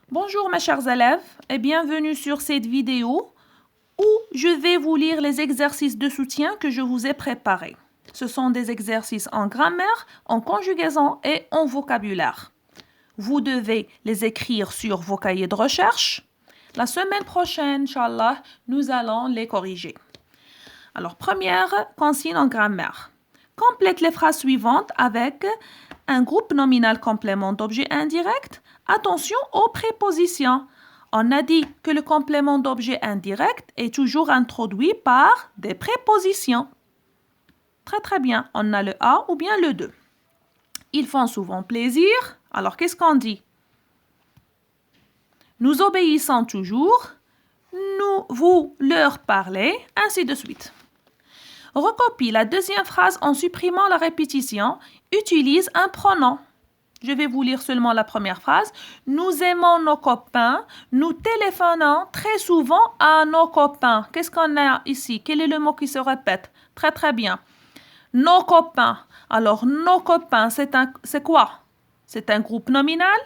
Bonjour mes chers élèves et bienvenue sur cette vidéo où je vais vous lire les exercices de soutien que je vous ai préparés. Ce sont des exercices en grammaire, en conjugaison et en vocabulaire. Vous devez les écrire sur vos cahiers de recherche. La semaine prochaine, Inch'Allah, nous allons les corriger. Alors, première consigne en grammaire. Complète les phrases suivantes avec un groupe nominal complément d'objet indirect. Attention aux prépositions. On a dit que le complément d'objet indirect est toujours introduit par des prépositions. Très très bien. On a le A ou bien le 2. Ils font souvent plaisir. Alors, qu'est-ce qu'on dit? Nous obéissons toujours. Vous leur parlez, ainsi de suite. Recopie la deuxième phrase en supprimant la répétition. Utilise un pronom. Je vais vous lire seulement la première phrase. Nous aimons nos copains. Nous téléphonons très souvent à nos copains. Qu'est-ce qu'on a ici? Quel est le mot qui se répète? Très très bien. Nos copains. Alors, nos copains, c'est quoi? C'est un groupe nominal,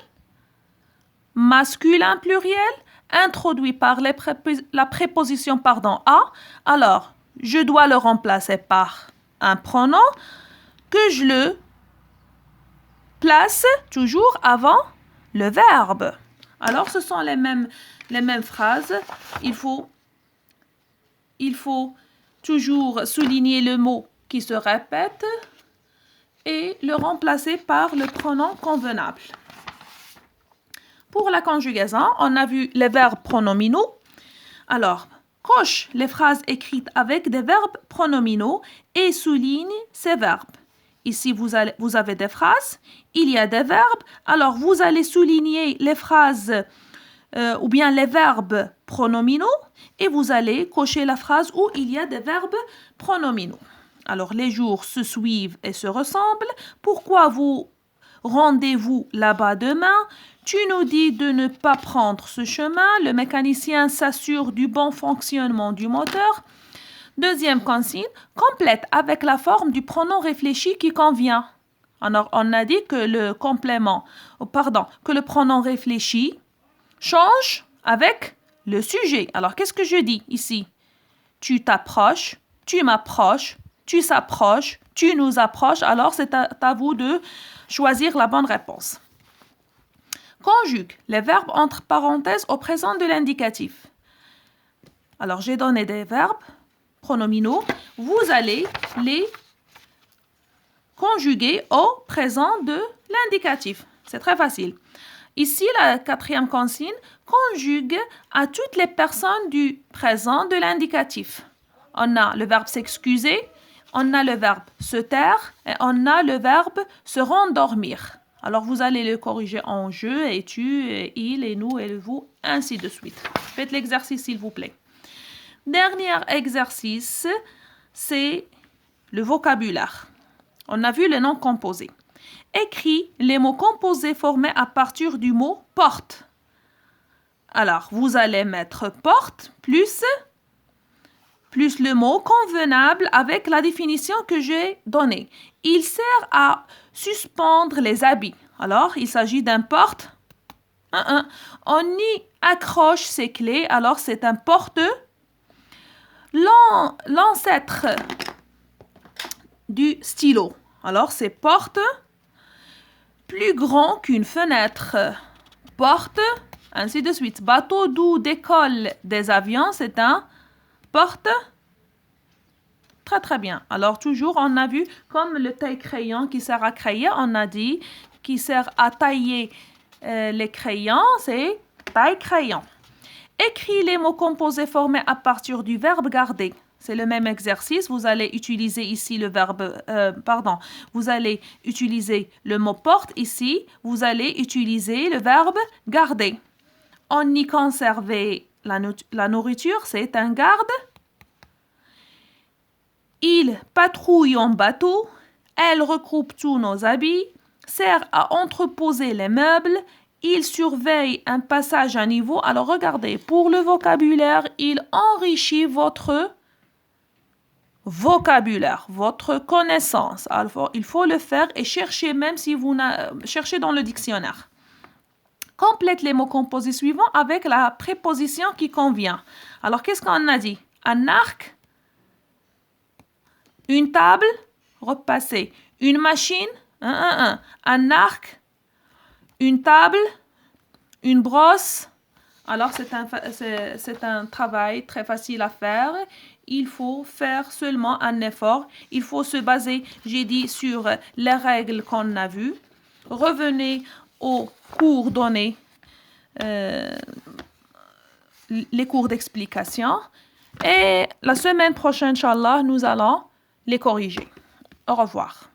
masculin pluriel, introduit par la préposition à. Alors, je dois le remplacer par un pronom que je le place toujours avant le verbe. Alors, ce sont les mêmes phrases. Il faut toujours souligner le mot qui se répète et le remplacer par le pronom convenable. Pour la conjugaison, on a vu les verbes pronominaux. Alors, coche les phrases écrites avec des verbes pronominaux et souligne ces verbes. Ici, vous avez des phrases, il y a des verbes. Alors, vous allez souligner les phrases ou bien les verbes pronominaux et vous allez cocher la phrase où il y a des verbes pronominaux. Alors, les jours se suivent et se ressemblent. Pourquoi vous rendez-vous là-bas demain? Tu nous dis de ne pas prendre ce chemin. Le mécanicien s'assure du bon fonctionnement du moteur. Deuxième consigne, complète avec la forme du pronom réfléchi qui convient. Alors, on a dit que le pronom réfléchi change avec le sujet. Alors, qu'est-ce que je dis ici? Tu t'approches, tu m'approches, tu s'approches, tu nous approches. Alors, c'est à vous de choisir la bonne réponse. Conjugue les verbes entre parenthèses au présent de l'indicatif. Alors, j'ai donné des verbes pronominaux. Vous allez les conjuguer au présent de l'indicatif. C'est très facile. Ici, la quatrième consigne, conjugue à toutes les personnes du présent de l'indicatif. On a le verbe s'excuser, on a le verbe se taire et on a le verbe se rendormir. Alors, vous allez le corriger en je et tu, et il, et nous, et le vous, ainsi de suite. Faites l'exercice, s'il vous plaît. Dernier exercice, c'est le vocabulaire. On a vu les noms composés. Écris les mots composés formés à partir du mot porte. Alors, vous allez mettre porte plus le mot convenable avec la définition que j'ai donnée. Il sert à suspendre les habits. Alors, il s'agit d'un porte. On y accroche ses clés. Alors, c'est un porte. L'ancêtre du stylo. Alors, c'est porte. Plus grand qu'une fenêtre. Porte. Ainsi de suite. Bateau d'où décollent des avions, c'est un porte. Très très bien. Alors toujours, on a vu comme le taille-crayon qui sert à crayer, on a dit qui sert à tailler les crayons, c'est taille-crayon. Écris les mots composés formés à partir du verbe garder. C'est le même exercice. Vous allez utiliser ici le verbe, vous allez utiliser le mot porte ici. Vous allez utiliser le verbe garder. On y conservait la nourriture, c'est un garde. Il patrouille en bateau. Elle regroupe tous nos habits. Sert à entreposer les meubles. Il surveille un passage à niveau. Alors regardez, pour le vocabulaire, il enrichit votre vocabulaire, votre connaissance. Alors, il faut le faire et chercher même si vous cherchez dans le dictionnaire. Complète les mots composés suivants avec la préposition qui convient. Alors, qu'est-ce qu'on a dit? Un arc, une table, repassez. Une machine, un arc, une table, une brosse. Alors, c'est un travail très facile à faire. Il faut faire seulement un effort. Il faut se baser, j'ai dit, sur les règles qu'on a vues. Revenez aux cours donnés, les cours d'explication. Et la semaine prochaine, Inch'Allah, nous allons les corriger. Au revoir.